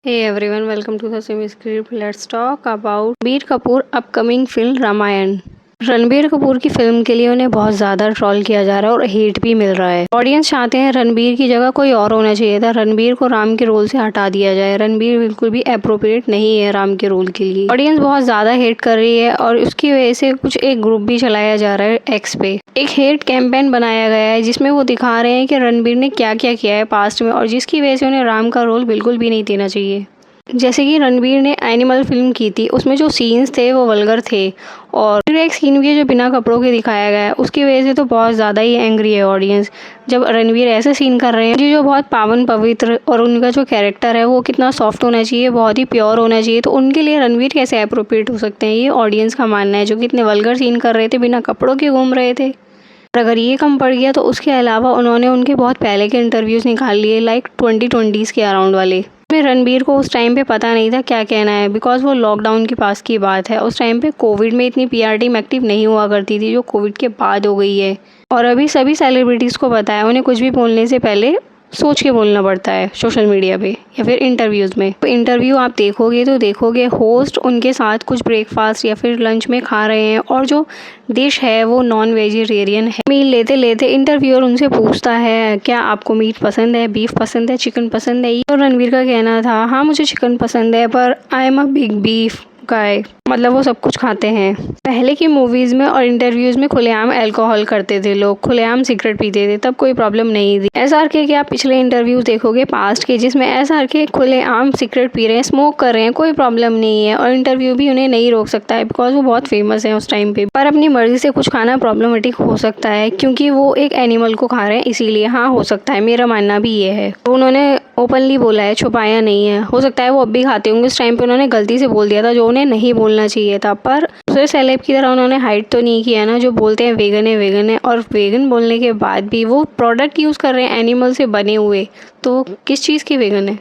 Hey everyone, welcome to the Semi Script. Let's talk about Ranbir Kapoor upcoming film Ramayan. Ranbir Kapoor की film के लिए उन्हें बहुत ज़्यादा ट्रोल किया जा रहा है और हेट भी मिल रहा है। ऑडियंस चाहते हैं रणबीर की जगह कोई और होना चाहिए था, रणबीर को राम के रोल से हटा दिया जाए। रणबीर बिल्कुल भी अप्रोप्रिएट नहीं है राम के रोल के लिए। ऑडियंस बहुत ज़्यादा हेट कर रही है और उसकी वजह से कुछ एक ग्रुप भी चलाया जा रहा है एक्स पे। एक हेट कैंपेन बनाया गया है जिसमें वो दिखा रहे हैं कि रणबीर ने क्या क्या किया है पास्ट में और जिसकी वजह से उन्हें राम का रोल बिल्कुल भी नहीं देना चाहिए। जैसे कि रणबीर ने एनिमल फिल्म की थी, उसमें जो सीन्स थे वो वल्गर थे और फिर एक सीन भी है जो बिना कपड़ों के दिखाया गया है, उसकी वजह से तो बहुत ज़्यादा ही एंग्री है ऑडियंस। जब रणबीर ऐसे सीन कर रहे हैं जो बहुत पावन पवित्र और उनका जो कैरेक्टर है वो कितना सॉफ्ट होना चाहिए, बहुत ही प्योर होना चाहिए, तो उनके लिए रणबीर कैसे अप्रोप्रिएट हो सकते हैं, ये ऑडियंस का मानना है। जो कि इतने वल्गर सीन कर रहे थे, बिना कपड़ों के घूम रहे थे। और अगर ये कम पड़ गया तो उसके अलावा उन्होंने उनके बहुत पहले के इंटरव्यूज़ निकाल लिए, लाइक 2020s के अराउंड वाले। में रणबीर को उस टाइम पे पता नहीं था क्या कहना है, बिकॉज वो लॉकडाउन के पास की बात है। उस टाइम पे कोविड में इतनी पीआर टीम एक्टिव नहीं हुआ करती थी जो कोविड के बाद हो गई है। और अभी सभी सेलिब्रिटीज़ को पता है, उन्हें कुछ भी बोलने से पहले सोच के बोलना पड़ता है सोशल मीडिया पे या फिर इंटरव्यूज़ में। तो इंटरव्यू आप देखोगे तो देखोगे होस्ट उनके साथ कुछ ब्रेकफास्ट या फिर लंच में खा रहे हैं और जो डिश है वो नॉन वेजिटेरियन है। मील लेते लेते इंटरव्यूअर उनसे पूछता है क्या आपको मीट पसंद है, बीफ पसंद है, चिकन पसंद है। और रणबीर का कहना था हाँ मुझे चिकन पसंद है पर I am a big beef guy, मतलब वो सब कुछ खाते हैं। पहले की मूवीज़ में और इंटरव्यूज़ में खुलेआम अल्कोहल करते थे लोग, खुलेआम सिगरेट पीते थे, तब कोई प्रॉब्लम नहीं थी। एसआरके के आप पिछले इंटरव्यूज़ देखोगे पास्ट के, जिसमें एसआरके खुलेआम सिगरेट पी रहे हैं, स्मोक कर रहे हैं, कोई प्रॉब्लम नहीं है और इंटरव्यू भी उन्हें नहीं रोक सकता है बिकॉज वो बहुत फेमस है उस टाइम पे। पर अपनी मर्जी से कुछ खाना प्रॉब्लमेटिक हो सकता है क्योंकि वो एक एनिमल को खा रहे हैं, इसीलिए हाँ हो सकता है, मेरा मानना भी ये है। तो उन्होंने ओपनली बोला है, छुपाया नहीं है। हो सकता है वो अब भी खाते होंगे, उस टाइम पे उन्होंने गलती से बोल दिया था जो उन्हें नहीं बोलना चाहिए था, पर दूसरे सेलेब की तरह उन्होंने हाइड तो नहीं किया ना, जो बोलते हैं वेगन है और वेगन बोलने के बाद भी वो प्रोडक्ट यूज़ कर रहे हैं एनिमल से बने हुए, तो किस चीज़ की वेगन है?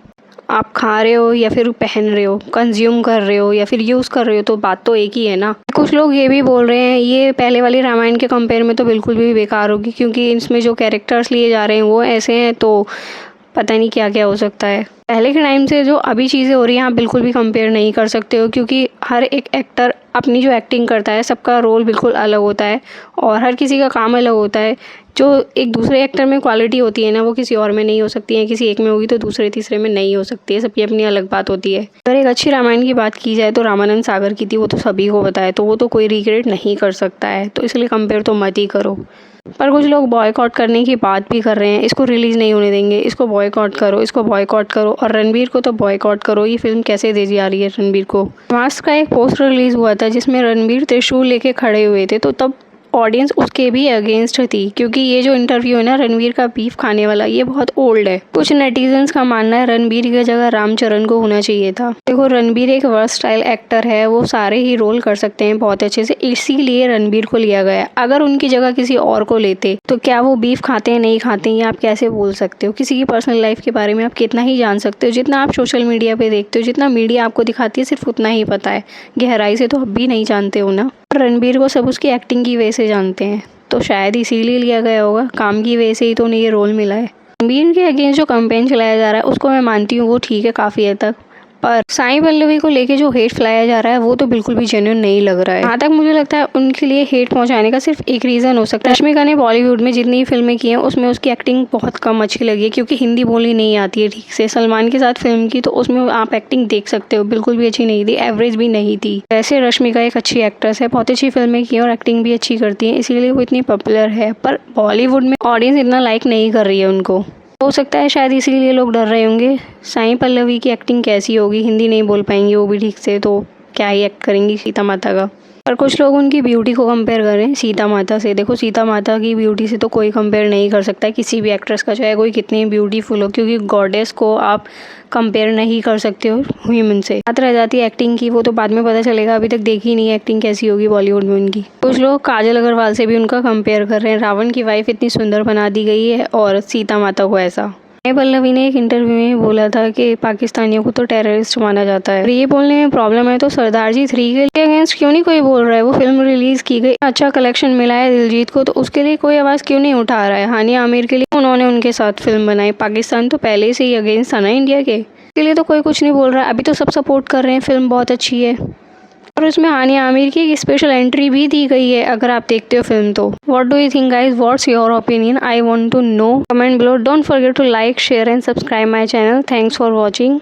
आप खा रहे हो या फिर पहन रहे हो, कंज्यूम कर रहे हो या फिर यूज़ कर रहे हो, तो बात तो एक ही है ना। कुछ लोग ये भी बोल रहे हैं ये पहले वाली रामायण के कंपेयर में तो बिल्कुल भी बेकार होगी क्योंकि इसमें जो कैरेक्टर्स लिए जा रहे हैं वो ऐसे हैं, तो पता नहीं क्या क्या हो सकता है। पहले के टाइम से जो अभी चीज़ें हो रही हैं आप बिल्कुल भी कंपेयर नहीं कर सकते हो क्योंकि हर एक एक्टर अपनी जो एक्टिंग करता है सबका रोल बिल्कुल अलग होता है और हर किसी का काम अलग होता है। जो एक दूसरे एक्टर में क्वालिटी होती है ना वो किसी और में नहीं हो सकती है, किसी एक में होगी तो दूसरे तीसरे में नहीं हो सकती है, सबकी अपनी अलग बात होती है। अगर एक अच्छी रामायण की बात की जाए तो रामानंद सागर की थी, वो तो सभी को पता है, तो वो तो कोई रिग्रेट नहीं कर सकता है, तो इसलिए कंपेयर तो मत ही करो। पर कुछ लोग बॉयकॉट करने की बात भी कर रहे हैं, इसको रिलीज़ नहीं होने देंगे, इसको बॉयकॉट करो, इसको बॉयकॉट करो और रणबीर को तो बॉयकॉट करो। ये फिल्म कैसे दे जा रही है रणबीर को। मास्क का एक पोस्टर रिलीज़ हुआ था जिसमें रणबीर त्रिशूल लेके खड़े हुए थे, तो तब ऑडियंस उसके भी अगेंस्ट थी क्योंकि ये जो इंटरव्यू है ना रणबीर का बीफ खाने वाला, ये बहुत ओल्ड है। कुछ नेटिजन्स का मानना है रणबीर की जगह रामचरण को होना चाहिए था। देखो रणबीर एक वर्सटाइल एक्टर है, वो सारे ही रोल कर सकते हैं बहुत अच्छे से, इसीलिए रणबीर को लिया गया है। अगर उनकी जगह किसी और को लेते तो क्या वो बीफ खाते हैं नहीं खाते हैं ये आप कैसे बोल सकते हो। किसी की पर्सनल लाइफ के बारे में आप कितना ही जान सकते हो, जितना आप सोशल मीडिया पे देखते हो, जितना मीडिया आपको दिखाती है सिर्फ उतना ही पता है, गहराई से तो अब भी नहीं जानते हो ना। रणबीर को सब उसकी एक्टिंग की वजह से जानते हैं, तो शायद इसीलिए लिया गया होगा, काम की वजह से ही तो उन्हें ये रोल मिला है। रणबीर के अगेंस्ट जो कैंपेन चलाया जा रहा है उसको मैं मानती हूँ वो ठीक है काफ़ी हद तक, पर साई पल्लवी को लेके जो हेट फैलाया जा रहा है वो तो बिल्कुल भी जेन्युइन नहीं लग रहा है। जहाँ तक मुझे लगता है उनके लिए हेट पहुंचाने का सिर्फ एक रीज़न हो सकता है, रश्मिका ने बॉलीवुड में जितनी फिल्में की हैं उसमें उसकी एक्टिंग बहुत कम अच्छी लगी है क्योंकि हिंदी बोलनी नहीं आती है ठीक से। सलमान के साथ फिल्म की तो उसमें आप एक्टिंग देख सकते हो, बिल्कुल भी अच्छी नहीं थी, एवरेज भी नहीं थी। वैसे रश्मिका एक अच्छी एक्ट्रेस है, बहुत अच्छी फिल्में की और एक्टिंग भी अच्छी करती है, इसीलिए वो इतनी पॉपुलर है, पर बॉलीवुड में ऑडियंस इतना लाइक नहीं कर रही है उनको। हो सकता है शायद इसीलिए लोग डर रहे होंगे साई पल्लवी की एक्टिंग कैसी होगी, हिंदी नहीं बोल पाएंगी वो भी ठीक से, तो क्या ही एक्ट करेंगी सीता माता का। पर कुछ लोग उनकी ब्यूटी को कंपेयर कर रहे हैं सीता माता से। देखो सीता माता की ब्यूटी से तो कोई कंपेयर नहीं कर सकता किसी भी एक्ट्रेस का, चाहे कोई कितनी ब्यूटीफुल हो, क्योंकि गॉडेस को आप कंपेयर नहीं कर सकते हो ह्यूमन से। बात रह जाती है एक्टिंग की, वो तो बाद में पता चलेगा, अभी तक देखी नहीं है एक्टिंग कैसी होगी बॉलीवुड में उनकी। कुछ लोग काजल अग्रवाल से भी उनका कंपेयर कर रहे हैं, रावण की वाइफ इतनी सुंदर बना दी गई है और सीता माता को ऐसा। साई पल्लवी ने एक इंटरव्यू में बोला था कि पाकिस्तानियों को तो टेररिस्ट माना जाता है। ये बोलने में प्रॉब्लम है तो सरदार जी 3 के अगेंस्ट क्यों नहीं कोई बोल रहा है। वो फिल्म रिलीज की गई, अच्छा कलेक्शन मिला है दिलजीत को, तो उसके लिए कोई आवाज़ क्यों नहीं उठा रहा है। हानिया आमिर के लिए उन्होंने उनके साथ फिल्म बनाई, पाकिस्तान तो पहले से ही अगेंस्ट था ना इंडिया के। इसके लिए तो कोई कुछ नहीं बोल रहा है, अभी तो सब सपोर्ट कर रहे हैं, फिल्म बहुत अच्छी है। और उसमें हानिया आमिर की एक स्पेशल एंट्री भी दी गई है अगर आप देखते हो फिल्म तो। What do you think guys, what's your opinion, I want to know, comment below. Don't forget to like, share and subscribe my channel. Thanks for watching.